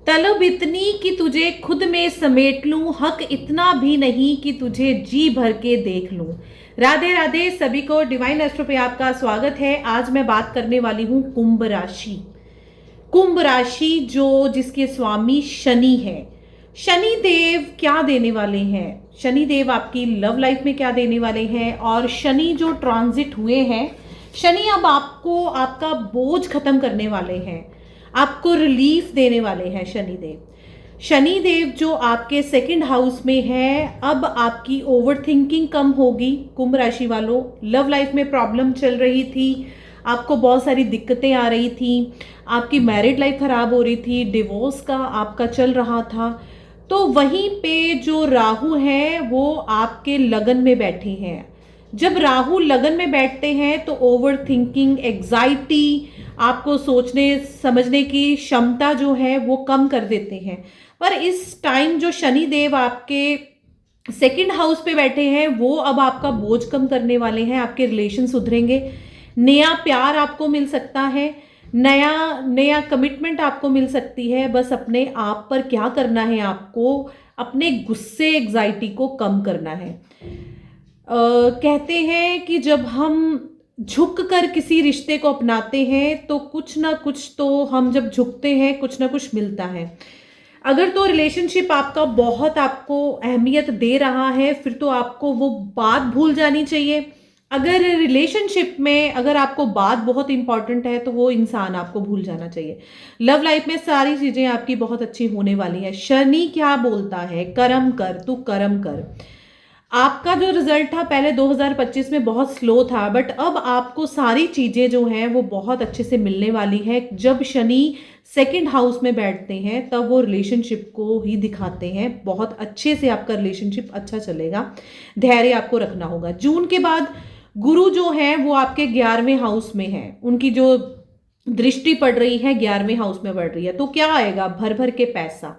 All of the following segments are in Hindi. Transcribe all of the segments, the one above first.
तलब इतनी कि तुझे खुद में समेट लूं, हक इतना भी नहीं कि तुझे जी भर के देख लूं। राधे राधे सभी को, डिवाइन एस्ट्रो पे आपका स्वागत है। आज मैं बात करने वाली हूं कुंभ राशि। कुंभ राशि जो जिसके स्वामी शनि है। शनि देव क्या देने वाले हैं, शनि देव आपकी लव लाइफ में क्या देने वाले हैं, और शनि जो ट्रांजिट हुए हैं, शनि अब आपको आपका बोझ खत्म करने वाले हैं, आपको रिलीफ देने वाले हैं शनि देव। शनि देव जो आपके सेकंड हाउस में है, अब आपकी ओवर थिंकिंग कम होगी। कुंभ राशि वालों, लव लाइफ में प्रॉब्लम चल रही थी, आपको बहुत सारी दिक्कतें आ रही थी, आपकी मैरिड लाइफ खराब हो रही थी, डिवोर्स का आपका चल रहा था, तो वहीं पे जो राहु है वो आपके लगन में बैठे हैं। जब राहु लगन में बैठते हैं तो ओवर थिंकिंग, एग्जाइटी, आपको सोचने समझने की क्षमता जो है वो कम कर देते हैं। पर इस टाइम जो शनि देव आपके सेकंड हाउस पे बैठे हैं, वो अब आपका बोझ कम करने वाले हैं, आपके रिलेशन सुधरेंगे, नया प्यार आपको मिल सकता है, नया नया कमिटमेंट आपको मिल सकती है। बस अपने आप पर क्या करना है, आपको अपने गुस्से, एग्जाइटी को कम करना है। कहते हैं कि जब हम झुक कर किसी रिश्ते को अपनाते हैं तो कुछ ना कुछ, तो हम जब झुकते हैं कुछ ना कुछ मिलता है। अगर तो रिलेशनशिप आपका बहुत आपको अहमियत दे रहा है, फिर तो आपको वो बात भूल जानी चाहिए। अगर रिलेशनशिप में अगर आपको बात बहुत इंपॉर्टेंट है तो वो इंसान आपको भूल जाना चाहिए। लव लाइफ में सारी चीजें आपकी बहुत अच्छी होने वाली है। शनि क्या बोलता है, कर्म कर, तू कर्म कर। आपका जो रिजल्ट था पहले 2025 में बहुत स्लो था, बट अब आपको सारी चीजें जो हैं वो बहुत अच्छे से मिलने वाली है। जब शनि सेकंड हाउस में बैठते हैं तब वो रिलेशनशिप को ही दिखाते हैं, बहुत अच्छे से आपका रिलेशनशिप अच्छा चलेगा। धैर्य आपको रखना होगा। जून के बाद गुरु जो है वो आपके 11वें हाउस में है, उनकी जो दृष्टि पड़ रही है 11वें हाउस में पड़ रही है, तो क्या आएगा, भर भर के पैसा,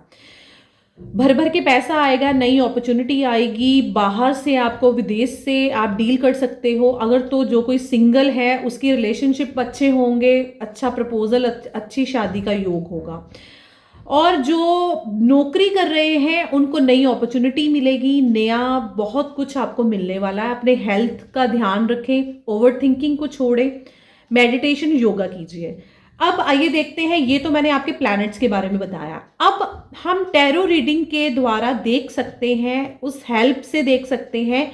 भर भर के पैसा आएगा, नई अपॉर्चुनिटी आएगी, बाहर से आपको, विदेश से आप डील कर सकते हो। अगर तो जो कोई सिंगल है उसकी रिलेशनशिप अच्छे होंगे, अच्छा प्रपोजल, अच्छी शादी का योग होगा। और जो नौकरी कर रहे हैं उनको नई अपॉर्चुनिटी मिलेगी, नया बहुत कुछ आपको मिलने वाला है। अपने हेल्थ का ध्यान रखें, ओवर थिंकिंग को छोड़ें, मेडिटेशन, योगा कीजिए। अब आइए देखते हैं, ये तो मैंने आपके प्लैनेट्स के बारे में बताया। अब हम टैरो रीडिंग के द्वारा देख सकते हैं, उस हेल्प से देख सकते हैं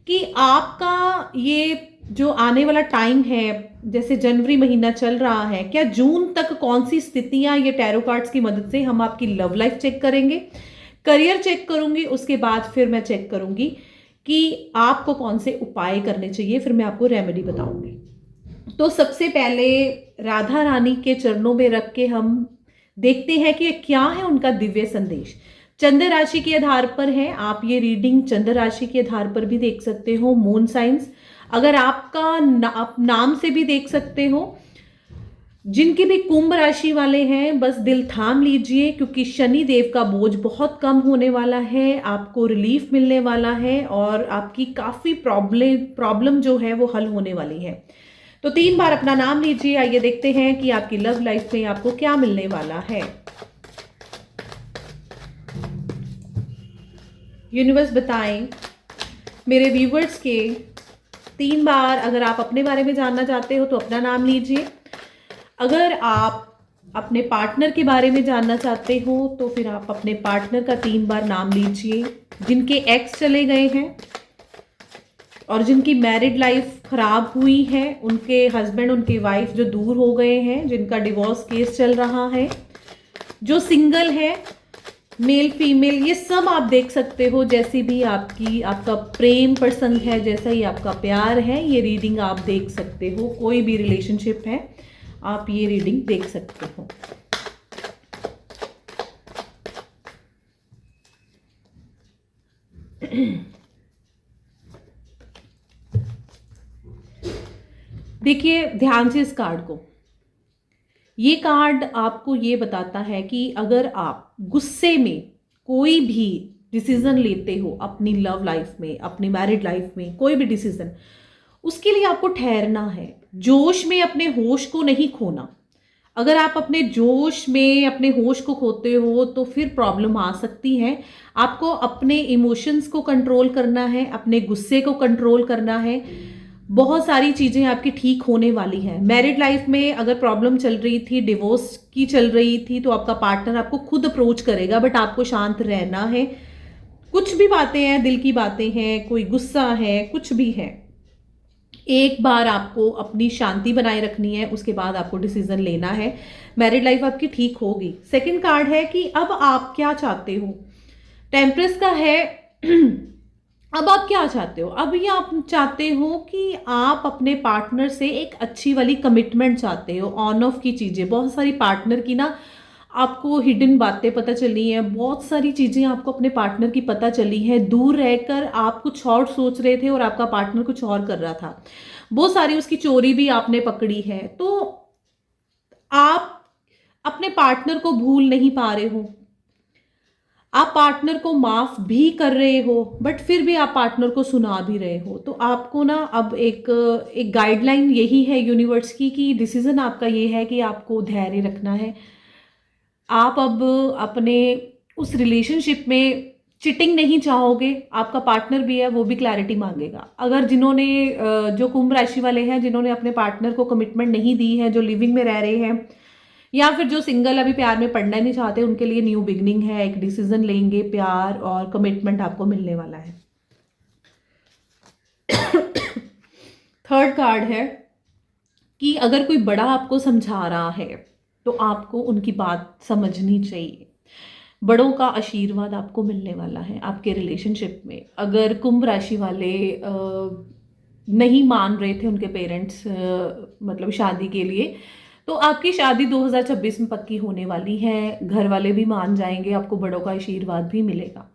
कि आपका ये जो आने वाला टाइम है, जैसे जनवरी महीना चल रहा है, क्या जून तक कौन सी स्थितियां, ये टैरो कार्ड्स की मदद से हम आपकी लव लाइफ चेक करेंगे, करियर चेक करूंगी, उसके बाद फिर मैं चेक करूंगी कि आपको कौन से उपाय करने चाहिए, फिर मैं आपको रेमेडी बताऊंगी। तो सबसे पहले राधा रानी के चरणों में रख के हम देखते हैं कि क्या है उनका दिव्य संदेश। चंद्र राशि के आधार पर है, आप ये रीडिंग चंद्र राशि के आधार पर भी देख सकते हो, मून साइंस, अगर आपका आप नाम से भी देख सकते हो। जिनकी भी कुंभ राशि वाले हैं, बस दिल थाम लीजिए, क्योंकि शनि देव का बोझ बहुत कम होने वाला है, आपको रिलीफ मिलने वाला है, और आपकी काफी प्रॉब्लम जो है वो हल होने वाली है। तो 3 बार अपना नाम लीजिए। आइए देखते हैं कि आपकी लव लाइफ में आपको क्या मिलने वाला है। यूनिवर्स बताएं मेरे व्यूवर्स के 3 बार। अगर आप अपने बारे में जानना चाहते हो तो अपना नाम लीजिए, अगर आप अपने पार्टनर के बारे में जानना चाहते हो तो फिर आप अपने पार्टनर का 3 बार नाम लीजिए। जिनके एक्स चले गए हैं और जिनकी मैरिड लाइफ खराब हुई है, उनके हस्बैंड, उनके वाइफ जो दूर हो गए हैं, जिनका डिवोर्स केस चल रहा है, जो सिंगल है, मेल फीमेल, ये सब आप देख सकते हो। जैसी भी आपका प्रेम पसंद है, जैसा ही आपका प्यार है, ये रीडिंग आप देख सकते हो। कोई भी रिलेशनशिप है, आप ये रीडिंग देख सकते हो। देखिए ध्यान से इस कार्ड को। ये कार्ड आपको ये बताता है कि अगर आप गुस्से में कोई भी डिसीजन लेते हो अपनी लव लाइफ में, अपनी मैरिड लाइफ में, कोई भी डिसीजन, उसके लिए आपको ठहरना है, जोश में अपने होश को नहीं खोना। अगर आप अपने जोश में अपने होश को खोते हो तो फिर प्रॉब्लम आ सकती है। आपको अपने इमोशंस को कंट्रोल करना है, अपने गुस्से को कंट्रोल करना है। बहुत सारी चीज़ें आपकी ठीक होने वाली हैं। मैरिड लाइफ में अगर प्रॉब्लम चल रही थी, डिवोर्स की चल रही थी, तो आपका पार्टनर आपको खुद अप्रोच करेगा, बट आपको शांत रहना है। कुछ भी बातें हैं, दिल की बातें हैं, कोई गुस्सा है, कुछ भी है, एक बार आपको अपनी शांति बनाए रखनी है, उसके बाद आपको डिसीजन लेना है। मैरिड लाइफ आपकी ठीक होगी। सेकंड कार्ड है कि अब आप क्या चाहते हो। टेम्परेस का है अब आप क्या चाहते हो। अब ये आप चाहते हो कि आप अपने पार्टनर से एक अच्छी वाली कमिटमेंट चाहते हो, ऑन ऑफ की चीज़ें। बहुत सारी पार्टनर की ना आपको हिडन बातें पता चली हैं, बहुत सारी चीज़ें आपको अपने पार्टनर की पता चली हैं। दूर रहकर आप कुछ और सोच रहे थे और आपका पार्टनर कुछ और कर रहा था। बहुत सारी उसकी चोरी भी आपने पकड़ी है। तो आप अपने पार्टनर को भूल नहीं पा रहे हो, आप पार्टनर को माफ भी कर रहे हो, बट फिर भी आप पार्टनर को सुना भी रहे हो। तो आपको ना अब एक एक गाइडलाइन यही है यूनिवर्स की कि डिसीजन आपका ये है कि आपको धैर्य रखना है। आप अब अपने उस रिलेशनशिप में चिटिंग नहीं चाहोगे। आपका पार्टनर भी है, वो भी क्लैरिटी मांगेगा। अगर जिन्होंने जो कुंभ राशि वाले हैं, जिन्होंने अपने पार्टनर को कमिटमेंट नहीं दी है, जो लिविंग में रह रहे हैं, या फिर जो सिंगल अभी प्यार में पड़ना नहीं चाहते, उनके लिए न्यू बिगनिंग है। एक डिसीजन लेंगे, प्यार और कमिटमेंट आपको मिलने वाला है। थर्ड कार्ड है कि अगर कोई बड़ा आपको समझा रहा है तो आपको उनकी बात समझनी चाहिए। बड़ों का आशीर्वाद आपको मिलने वाला है आपके रिलेशनशिप में। अगर कुंभ राशि वाले नहीं मान रहे थे उनके पेरेंट्स मतलब शादी के लिए, तो आपकी शादी 2026 में पक्की होने वाली है। घर वाले भी मान जाएंगे, आपको बड़ों का आशीर्वाद भी मिलेगा।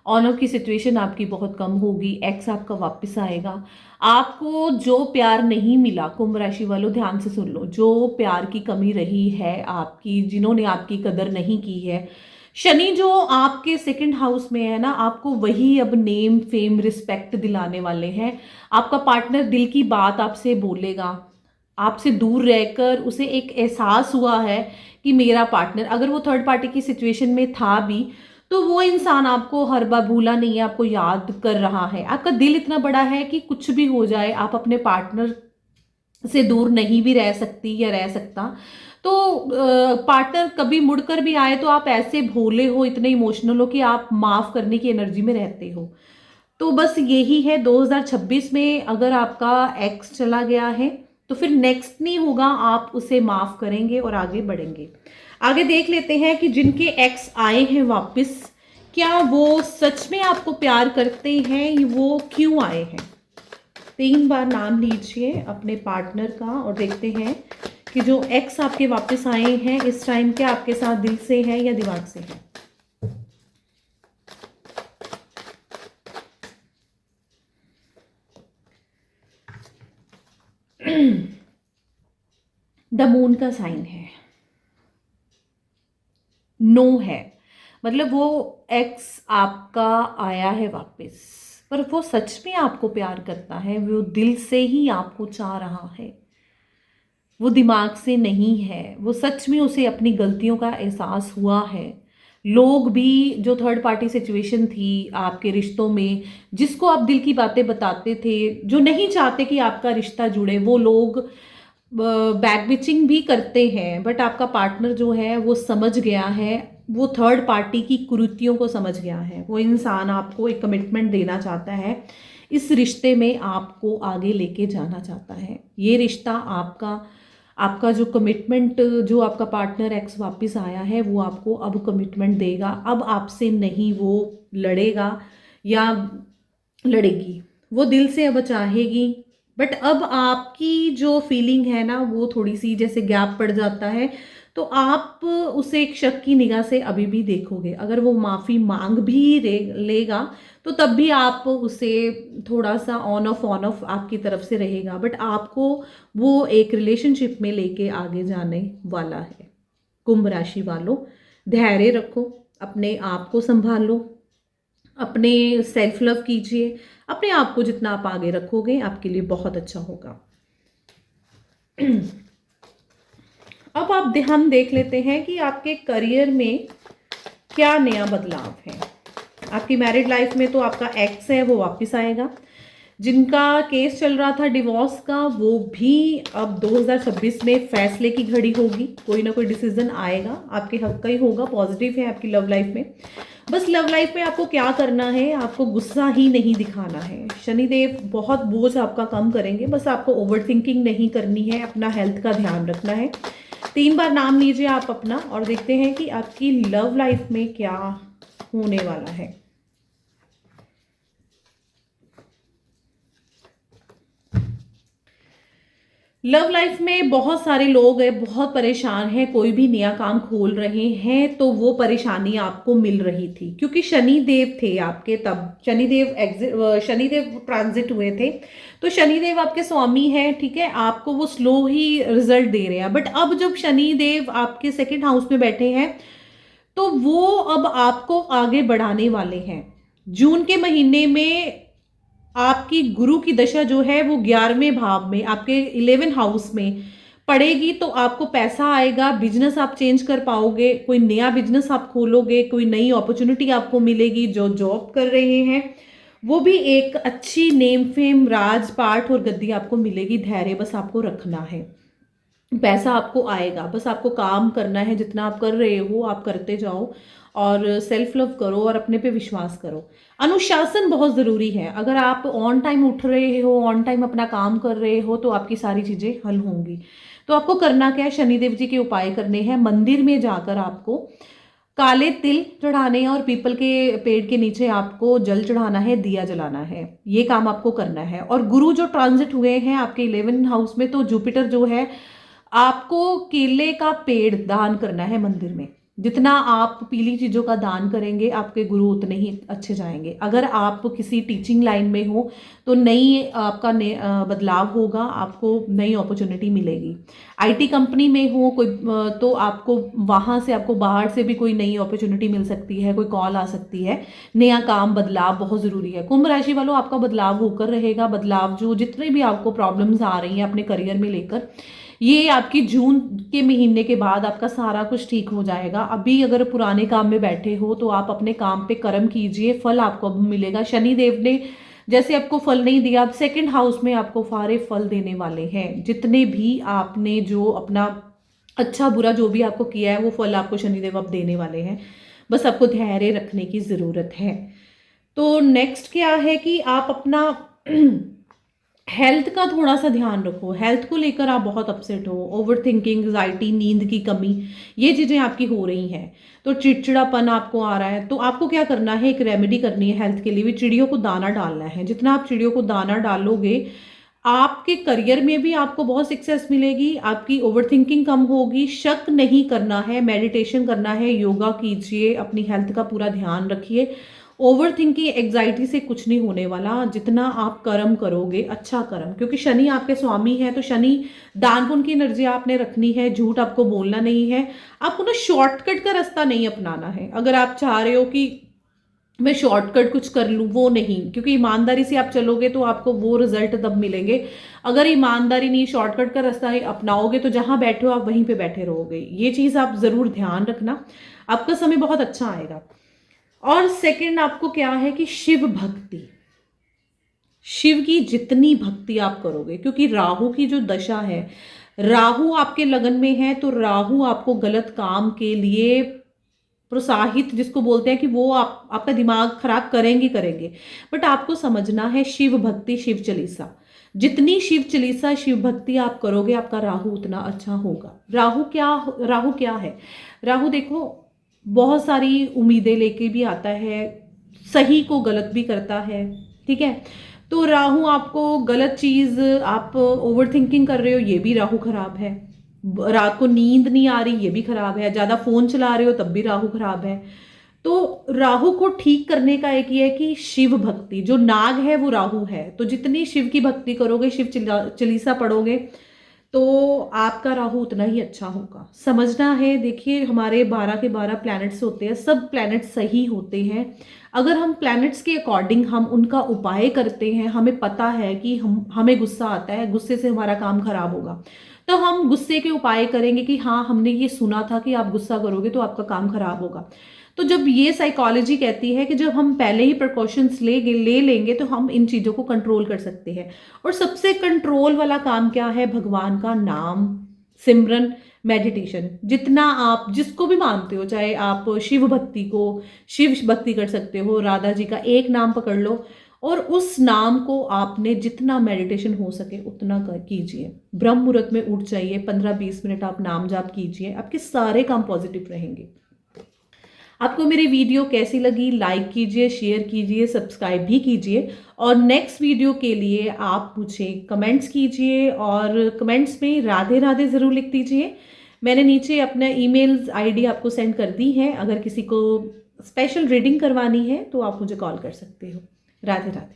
ऑन ऑफ की सिचुएशन आपकी बहुत कम होगी। एक्स आपका वापस आएगा। आपको जो प्यार नहीं मिला, कुंभ राशि वालों ध्यान से सुन लो, जो प्यार की कमी रही है आपकी, जिन्होंने आपकी कदर नहीं की है, शनि जो आपके सेकंड हाउस में है ना, आपको वही अब नेम फेम रिस्पेक्ट दिलाने वाले हैं। आपका पार्टनर दिल की बात आपसे बोलेगा। आपसे दूर रहकर उसे एक एहसास हुआ है कि मेरा पार्टनर, अगर वो थर्ड पार्टी की सिचुएशन में था भी, तो वो इंसान आपको हर बार भूला नहीं है, आपको याद कर रहा है। आपका दिल इतना बड़ा है कि कुछ भी हो जाए, आप अपने पार्टनर से दूर नहीं भी रह सकती या रह सकता। तो पार्टनर कभी मुड़कर भी आए तो आप ऐसे भोले हो, इतने इमोशनल हो कि आप माफ करने की एनर्जी में रहते हो। तो बस यही है। 2026 में अगर आपका एक्स चला गया है तो फिर नेक्स्ट नहीं होगा, आप उसे माफ करेंगे और आगे बढ़ेंगे। आगे देख लेते हैं कि जिनके एक्स आए हैं वापस, क्या वो सच में आपको प्यार करते हैं, वो क्यों आए हैं। 3 बार नाम लीजिए अपने पार्टनर का और देखते हैं कि जो एक्स आपके वापस आए हैं इस टाइम क्या आपके साथ दिल से है या दिमाग से है। द मून का साइन है, नो है। मतलब वो एक्स आपका आया है वापस, पर वो सच में आपको प्यार करता है, वो दिल से ही आपको चाह रहा है, वो दिमाग से नहीं है। वो सच में उसे अपनी गलतियों का एहसास हुआ है। लोग भी, जो थर्ड पार्टी सिचुएशन थी आपके रिश्तों में, जिसको आप दिल की बातें बताते थे, जो नहीं चाहते कि आपका रिश्ता जुड़े, वो लोग बैक बिचिंग भी करते हैं। बट आपका पार्टनर जो है वो समझ गया है, वो थर्ड पार्टी की कुरीतियों को समझ गया है। वो इंसान आपको एक कमिटमेंट देना चाहता है, इस रिश्ते में आपको आगे लेके जाना चाहता है। ये रिश्ता आपका आपका जो कमिटमेंट, जो आपका पार्टनर एक्स वापस आया है, वो आपको अब कमिटमेंट देगा। अब आपसे नहीं वो लड़ेगा या लड़ेगी, वो दिल से अब चाहेगी। बट अब आपकी जो फीलिंग है ना, वो थोड़ी सी जैसे गैप पड़ जाता है, तो आप उसे एक शक की निगाह से अभी भी देखोगे। अगर वो माफ़ी मांग भी लेगा तो तब भी आप उसे थोड़ा सा ऑन ऑफ आपकी तरफ से रहेगा, बट आपको वो एक रिलेशनशिप में लेके आगे जाने वाला है। कुंभ राशि वालों, धैर्य रखो, अपने आप को संभालो, अपने सेल्फ लव कीजिए। अपने आप को जितना आप आगे रखोगे आपके लिए बहुत अच्छा होगा। अब हम देख लेते हैं कि आपके करियर में क्या नया बदलाव है। आपकी मैरिड लाइफ में तो आपका एक्स है वो वापस आएगा। जिनका केस चल रहा था डिवोर्स का वो भी अब 2026 में फैसले की घड़ी होगी। कोई ना कोई डिसीजन आएगा, आपके हक का ही होगा। पॉजिटिव है आपकी लव लाइफ में। बस लव लाइफ में आपको क्या करना है, आपको गुस्सा ही नहीं दिखाना है। शनिदेव बहुत बोझ आपका कम करेंगे, बस आपको ओवर थिंकिंग नहीं करनी है, अपना हेल्थ का ध्यान रखना है। 3 बार नाम लीजिए आप अपना और देखते हैं कि आपकी लव लाइफ में क्या होने वाला है। लव लाइफ में बहुत सारे लोग हैं, बहुत परेशान हैं। कोई भी नया काम खोल रहे हैं तो वो परेशानी आपको मिल रही थी, क्योंकि शनि देव थे आपके तब। शनिदेव ट्रांजिट हुए थे, तो शनिदेव आपके स्वामी हैं, ठीक है। आपको वो स्लो ही रिजल्ट दे रहे हैं, बट अब जब शनि देव आपके सेकेंड हाउस में बैठे हैं तो वो अब आपको आगे बढ़ाने वाले हैं। जून के महीने में आपकी गुरु की दशा जो है वो 11वें भाव में आपके 11 हाउस में पड़ेगी, तो आपको पैसा आएगा, बिजनेस आप चेंज कर पाओगे, कोई नया बिजनेस आप खोलोगे, कोई नई अपॉर्चुनिटी आपको मिलेगी। जो जॉब कर रहे हैं वो भी एक अच्छी नेम फेम राजपाट और गद्दी आपको मिलेगी। धैर्य बस आपको रखना है, पैसा आपको आएगा, बस आपको काम करना है। जितना आप कर रहे हो आप करते जाओ और सेल्फ लव करो और अपने पे विश्वास करो। अनुशासन बहुत ज़रूरी है। अगर आप ऑन टाइम उठ रहे हो, ऑन टाइम अपना काम कर रहे हो, तो आपकी सारी चीज़ें हल होंगी। तो आपको करना क्या है, शनिदेव जी के उपाय करने हैं। मंदिर में जाकर आपको काले तिल चढ़ाने हैं और पीपल के पेड़ के नीचे आपको जल चढ़ाना है, दिया जलाना है। ये काम आपको करना है। और गुरु जो ट्रांजिट हुए हैं आपके 11 हाउस में, तो जुपिटर जो है, आपको केले का पेड़ दान करना है मंदिर में। जितना आप पीली चीज़ों का दान करेंगे आपके गुरु उतने ही अच्छे जाएंगे। अगर आप किसी टीचिंग लाइन में हो तो नई आपका बदलाव होगा, आपको नई अपॉर्चुनिटी मिलेगी। आईटी कंपनी में हो कोई तो आपको वहाँ से, आपको बाहर से भी कोई नई अपॉर्चुनिटी मिल सकती है, कोई कॉल आ सकती है। नया काम, बदलाव बहुत ज़रूरी है। कुंभ राशि वालों, आपका बदलाव होकर रहेगा। बदलाव जो जितने भी आपको प्रॉब्लम्स आ रही हैं अपने करियर में लेकर, ये आपकी जून के महीने के बाद आपका सारा कुछ ठीक हो जाएगा। अभी अगर पुराने काम में बैठे हो तो आप अपने काम पे कर्म कीजिए, फल आपको अब मिलेगा। शनि देव ने जैसे आपको फल नहीं दिया, अब सेकंड हाउस में आपको सारे फल देने वाले हैं। जितने भी आपने जो अपना अच्छा बुरा जो भी आपको किया है वो फल आपको शनिदेव अब देने वाले हैं। बस आपको धैर्य रखने की ज़रूरत है। तो नेक्स्ट क्या है कि आप अपना हेल्थ का थोड़ा सा ध्यान रखो। हेल्थ को लेकर आप बहुत अपसेट हो, ओवर थिंकिंग, एंग्जाइटी, नींद की कमी, ये चीज़ें आपकी हो रही हैं। तो चिड़चिड़ापन आपको आ रहा है, तो आपको क्या करना है, एक रेमेडी करनी है हेल्थ के लिए भी। चिड़ियों को दाना डालना है। जितना आप चिड़ियों को दाना डालोगे, आपके करियर में भी आपको बहुत सक्सेस मिलेगी, आपकी ओवर थिंकिंग कम होगी। शक नहीं करना है, मेडिटेशन करना है, योगा कीजिए, अपनी हेल्थ का पूरा ध्यान रखिए। ओवर थिंकिंग, एग्जाइटी से कुछ नहीं होने वाला। जितना आप कर्म करोगे, अच्छा कर्म, क्योंकि शनि आपके स्वामी है, तो शनि दान पुण्य की एनर्जी आपने रखनी है। झूठ आपको बोलना नहीं है। आपको ना शॉर्टकट का रास्ता नहीं अपनाना है। अगर आप चाह रहे हो कि मैं शॉर्टकट कुछ कर लूँ, वो नहीं, क्योंकि ईमानदारी से आप चलोगे तो आपको वो रिजल्ट तब मिलेंगे। अगर ईमानदारी नहीं, शॉर्टकट का रास्ता अपनाओगे तो जहां बैठे हो आप वहीं पे बैठे रहोगे। ये चीज़ आप ज़रूर ध्यान रखना। आपका समय बहुत अच्छा आएगा। और सेकंड आपको क्या है कि शिव भक्ति, शिव की जितनी भक्ति आप करोगे, क्योंकि राहु की जो दशा है, राहु आपके लगन में है, तो राहु आपको गलत काम के लिए प्रोत्साहित, जिसको बोलते हैं कि वो आपका दिमाग खराब करेंगे। बट आपको समझना है, शिव भक्ति, शिव चालीसा, जितनी शिव चालीसा, शिव भक्ति आप करोगे, आपका राहु उतना अच्छा होगा। राहु क्या है, राहु देखो बहुत सारी उम्मीदें लेके भी आता है, सही को गलत भी करता है, ठीक है। तो राहु आपको गलत चीज, आप ओवर थिंकिंग कर रहे हो, ये भी राहु खराब है। रात को नींद नहीं आ रही, ये भी खराब है। ज्यादा फोन चला रहे हो तब भी राहु खराब है। तो राहु को ठीक करने का एक ये है कि शिव भक्ति, जो नाग है वो राहु है, तो जितनी शिव की भक्ति करोगे, शिव चालीसा पढ़ोगे, तो आपका राहु उतना ही अच्छा होगा। समझना है, देखिए हमारे 12 के 12 प्लैनेट्स होते हैं, सब प्लैनेट्स सही होते हैं। अगर हम प्लैनेट्स के अकॉर्डिंग हम उनका उपाय करते हैं, हमें पता है कि हमें गुस्सा आता है, गुस्से से हमारा काम खराब होगा, तो हम गुस्से के उपाय करेंगे कि हाँ, हमने ये सुना था कि आप गुस्सा करोगे तो आपका काम खराब होगा। तो जब ये साइकोलॉजी कहती है कि जब हम पहले ही प्रिकॉशंस ले लेंगे तो हम इन चीज़ों को कंट्रोल कर सकते हैं। और सबसे कंट्रोल वाला काम क्या है? भगवान का नाम, सिमरन, मेडिटेशन। जितना आप जिसको भी मानते हो, चाहे आप शिव भक्ति को शिव भक्ति कर सकते हो, राधा जी का एक नाम पकड़ लो और उस नाम को आपने जितना मेडिटेशन हो सके उतना कीजिए। ब्रह्म मुहूर्त में उठ जाइए, 15-20 मिनट आप नाम जाप कीजिए, आपके सारे काम पॉजिटिव रहेंगे। आपको मेरी वीडियो कैसी लगी? लाइक कीजिए, शेयर कीजिए, सब्सक्राइब भी कीजिए और नेक्स्ट वीडियो के लिए आप मुझे कमेंट्स कीजिए और कमेंट्स में राधे राधे ज़रूर लिख दीजिए। मैंने नीचे अपना ईमेल आईडी आपको सेंड कर दी है। अगर किसी को स्पेशल रीडिंग करवानी है तो आप मुझे कॉल कर सकते हो। राधे राधे।